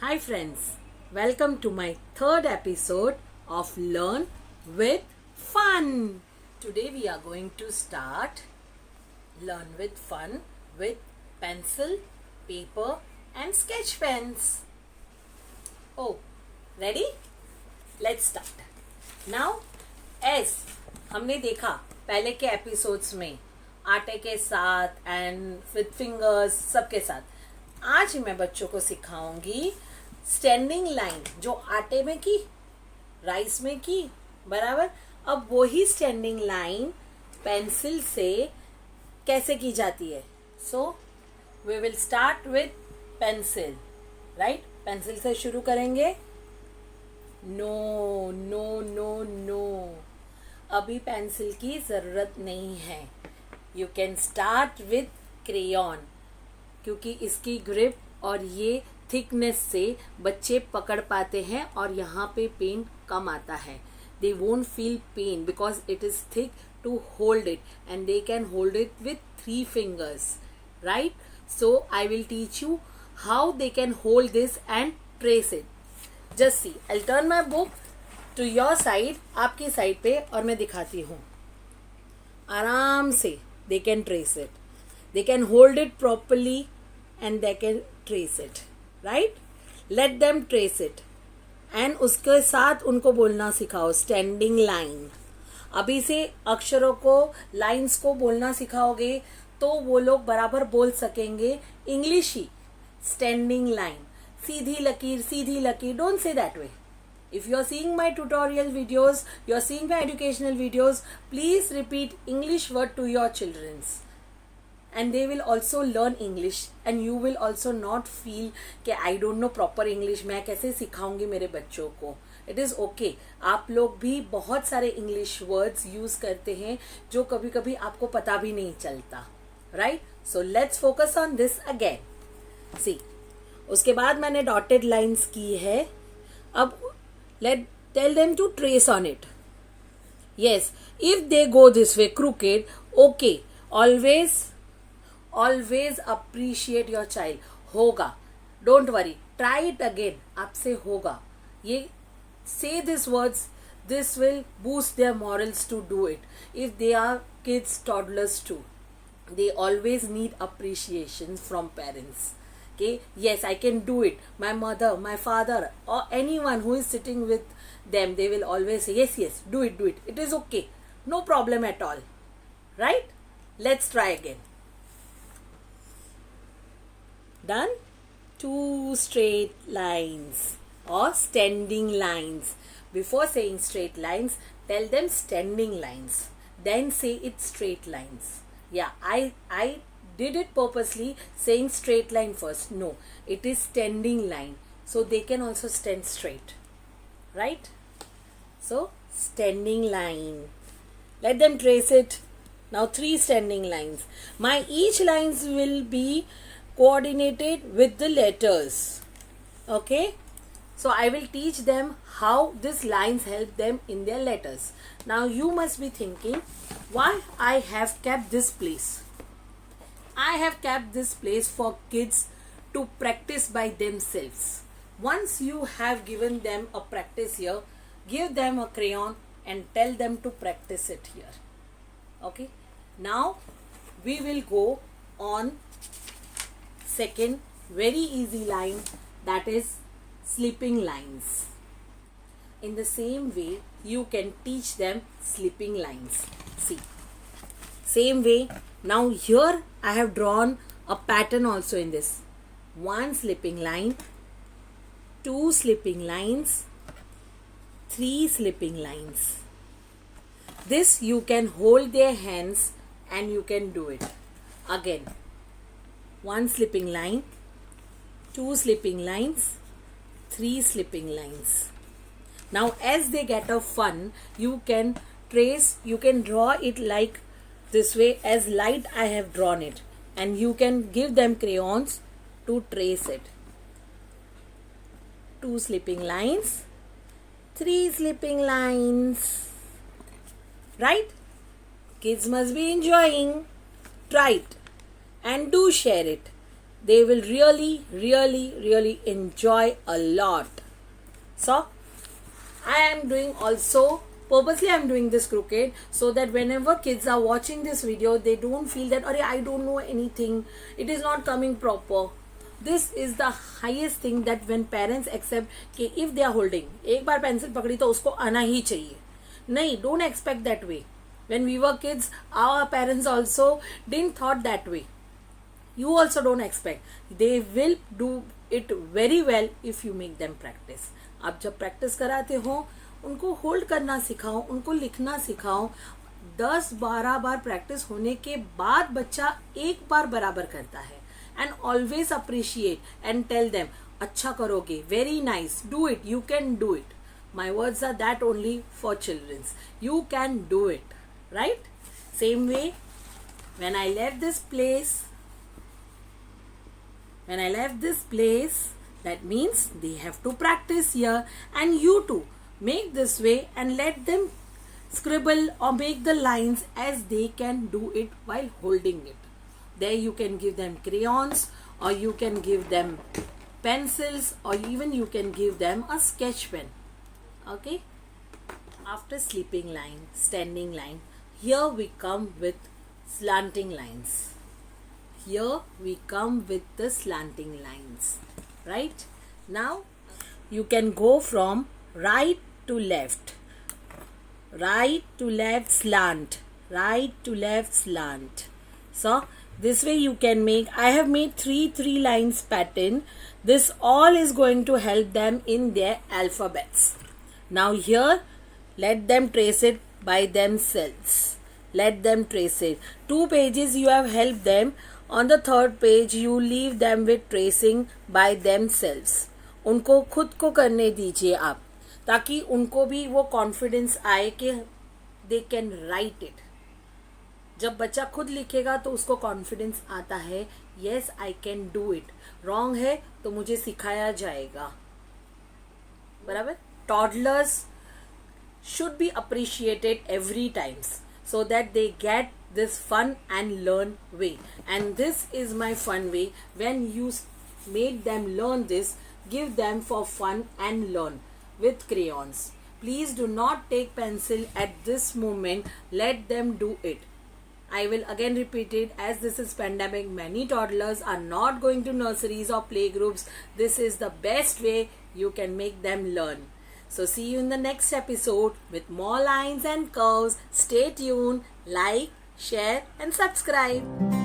Hi friends, welcome to my third episode of Learn with Fun. Today we are going to start Learn with Fun with pencil, paper and sketch pens. Oh, ready? Let's start. Now, as हमने देखा पहले के episodes में आटे के साथ and with fingers सबके साथ, आज मैं बच्चों को सिखाऊंगी स्टैंडिंग लाइन जो आटे में की, राइस में की, बराबर। अब वही स्टैंडिंग लाइन पेंसिल से कैसे की जाती है। So we will start with pencil, right. Pencil से शुरू करेंगे। नो नो नो नो, अभी पेंसिल की ज़रूरत नहीं है। You can start with crayon, क्योंकि इसकी ग्रिप और ये थिकनेस से बच्चे पकड़ पाते हैं और यहाँ पे पेन कम आता है। They won't feel pain because it is thick to hold it and they can hold it with 3 fingers, right? So I will teach you how they can hold this and trace it. Just see, I'll turn my book to your side, आपकी side पे, और मैं दिखाती हूँ। आराम से they can trace it. They can hold it properly and they can trace it, right? Let them trace it. And उसके साथ उनको बोलना सिखाओ स्टैंडिंग लाइन। अभी से अक्षरों को, लाइंस को बोलना सिखाओगे तो वो लोग बराबर बोल सकेंगे इंग्लिश ही। स्टैंडिंग लाइन, सीधी लकीर, don't say that way. If you are seeing my tutorial videos, you are seeing my educational videos, please repeat English word to your childrens. And they will also learn English and you will also not feel कि I don't know proper English, मैं कैसे सिखाऊंगी मेरे बच्चों को। It is okay. आप लोग भी बहुत सारे English words use करते हैं जो कभी कभी आपको पता भी नहीं चलता, right? So let's focus on this again. See, उसके बाद मैंने dotted lines की है। अब tell them to trace on it. Yes, if they go this way crooked, okay, always appreciate your child. होगा, don't worry, try it again, आपसे होगा। ये say these words, this will boost their morals to do it. If they are kids, toddlers too, they always need appreciation from parents. Okay, yes, I can do it. My mother, my father, or anyone who is sitting with them, they will always say, yes, do it. It is okay. No problem at all. Right? Let's try again. Done? 2 straight lines or standing lines. Before saying straight lines, tell them standing lines. Then say it straight lines. Yeah, I did it purposely saying straight line first. No, it is standing line, so they can also stand straight, right? So standing line, let them trace it. Now 3 standing lines. My each lines will be coordinated with the letters. Okay, so I will teach them how these lines help them in their letters. Now you must be thinking, why I have kept this place. I have kept this place for kids to practice by themselves. Once you have given them a practice here, give them a crayon and tell them to practice it here. Okay. Now we will go on second very easy line, that is sleeping lines. In the same way, you can teach them sleeping lines. See. Same way, now here I have drawn a pattern also in this. 1 sleeping line, 2 sleeping lines, 3 sleeping lines. This you can hold their hands and you can do it. Again, 1 sleeping line, 2 sleeping lines, 3 sleeping lines. Now as they get a fun, you can trace, you can draw it like this way, as light I have drawn it, and you can give them crayons to trace it. 2 sleeping lines, 3 sleeping lines, right? Kids must be enjoying. Try it and do share it. they will really enjoy a lot. So I am doing also, purposely I am doing this crooked so that whenever kids are watching this video, they don't feel that, "Arey, I don't know anything, it is not coming proper." This is the highest thing, that when parents accept कि if they are holding, एक बार pencil पकड़ी तो उसको आना ही चाहिए. नहीं, don't expect that way. When we were kids, our parents also didn't thought that way. You also don't expect. They will do it very well if you make them practice. आप जब practice कराते हो, उनको hold करना सिखाओ, उनको लिखना सिखाओ. 10-12 बार प्रैक्टिस होने के बाद बच्चा एक बार बराबर करता है. And always appreciate and tell them, अच्छा करोगे, very nice, do it, you can do it. My words are that only for children. You can do it, right? Same way, when I left this place, that means they have to practice here, and you too make this way and let them scribble or make the lines as they can do it while holding it. There you can give them crayons, or you can give them pencils, or even you can give them a sketch pen. Okay, after sleeping line, standing line, here we come with slanting lines. Here we come with the slanting lines. Right? Now you can go from right to left. Right to left slant. Right to left slant. So this way you can make, I have made three lines pattern. This all is going to help them in their alphabets. Now here, let them trace it by themselves. Let them trace it. 2 pages you have helped them. On the 3rd page, you leave them with tracing by themselves. उनको खुद को करने दीजिए आप, ताकि उनको भी वो कॉन्फिडेंस आए कि they can write it. जब बच्चा खुद लिखेगा तो उसको कॉन्फिडेंस आता है, yes I can do it. Wrong है तो मुझे सिखाया जाएगा. बराबर? Toddlers should be appreciated every times so that they get this fun and learn way. And this is my fun way. When you made them learn this, give them for fun and learn with crayons. Please do not take pencil at this moment. Let them do it. I will again repeat it, as this is pandemic, many toddlers are not going to nurseries or playgroups. This is the best way you can make them learn. So see you in the next episode with more lines and curves. Stay tuned, like, share and subscribe.